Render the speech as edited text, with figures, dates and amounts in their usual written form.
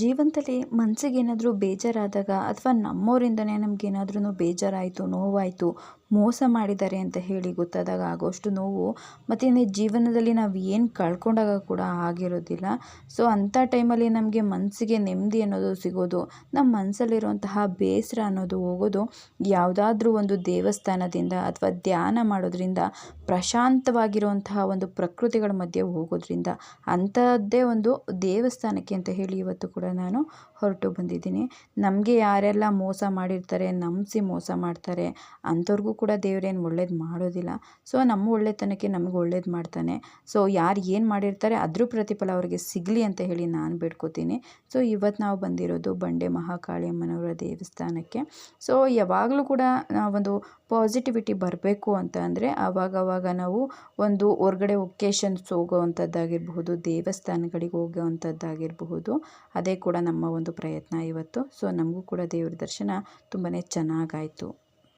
ಜೀವನದಲ್ಲಿ ಮನಸ್ಸಿಗೇನಾದರೂ ಬೇಜಾರಾದಾಗ ಅಥವಾ ನಮ್ಮವರಿಂದನೇ ನಮಗೇನಾದ್ರೂ ಬೇಜಾರಾಯಿತು, ನೋವಾಯಿತು, ಮೋಸ ಮಾಡಿದ್ದಾರೆ ಅಂತ ಹೇಳಿ ಗೊತ್ತಾದಾಗ ಆಗೋಷ್ಟು ನೋವು ಮತ್ತು ಜೀವನದಲ್ಲಿ ನಾವು ಏನು ಕಳ್ಕೊಂಡಾಗ ಕೂಡ ಆಗಿರೋದಿಲ್ಲ. ಸೊ ಅಂಥ ಟೈಮಲ್ಲಿ ನಮಗೆ ಮನಸ್ಸಿಗೆ ನೆಮ್ಮದಿ ಅನ್ನೋದು ಸಿಗೋದು, ನಮ್ಮ ಮನಸ್ಸಲ್ಲಿರುವಂತಹ ಬೇಸರ ಅನ್ನೋದು ಹೋಗೋದು ಯಾವುದಾದ್ರೂ ಒಂದು ದೇವಸ್ಥಾನದಿಂದ ಅಥವಾ ಧ್ಯಾನ ಮಾಡೋದ್ರಿಂದ, ಪ್ರಶಾಂತವಾಗಿರುವಂತಹ ಒಂದು ಪ್ರಕೃತಿಗಳ ಮಧ್ಯೆ ಹೋಗೋದ್ರಿಂದ, ಅಂಥದ್ದೇ ಒಂದು ದೇವಸ್ಥಾನಕ್ಕೆ ಅಂತ ಹೇಳಿ ಇವತ್ತು ಕೂಡ ನಾನು ಹೊರಟು ಬಂದಿದ್ದೀನಿ. ನಮಗೆ ಯಾರೆಲ್ಲ ಮೋಸ ಮಾಡಿರ್ತಾರೆ, ನಂಬಿಸಿ ಮೋಸ ಮಾಡ್ತಾರೆ, ಅಂಥವ್ರಿಗೂ ಕೂಡ ದೇವರೇನು ಒಳ್ಳೇದು ಮಾಡೋದಿಲ್ಲ. ಸೊ ನಮ್ಮ ಒಳ್ಳೆತನಕ್ಕೆ ನಮಗೆ ಒಳ್ಳೇದು ಮಾಡ್ತಾನೆ. ಸೊ ಯಾರು ಏನು ಮಾಡಿರ್ತಾರೆ ಅದ್ರ ಪ್ರತಿಫಲ ಅವರಿಗೆ ಸಿಗಲಿ ಅಂತ ಹೇಳಿ ನಾನು ಬೇಡ್ಕೋತೀನಿ. ಸೊ ಇವತ್ತು ನಾವು ಬಂದಿರೋದು ಬಂಡೆ ಮಹಾಕಾಳಿ ಅಮ್ಮನವರ ದೇವಸ್ಥಾನಕ್ಕೆ. ಸೊ ಯಾವಾಗಲೂ ಕೂಡ ಒಂದು ಪಾಸಿಟಿವಿಟಿ ಬರಬೇಕು ಅಂತ ಅಂದರೆ ಆವಾಗವಾಗ ನಾವು ಒಂದು ಹೊರ್ಗಡೆ ಒಕೇಶನ್ಸ್ ಹೋಗೋವಂಥದ್ದಾಗಿರಬಹುದು, ದೇವಸ್ಥಾನಗಳಿಗೆ ಹೋಗೋವಂಥದ್ದಾಗಿರಬಹುದು, ಅದೇ ಕೂಡ ನಮ್ಮ ಒಂದು ಪ್ರಯತ್ನ ಇವತ್ತು. ಸೊ ನಮಗೂ ಕೂಡ ದೇವ್ರ ದರ್ಶನ ತುಂಬಾ ಚೆನ್ನಾಗಾಯಿತು.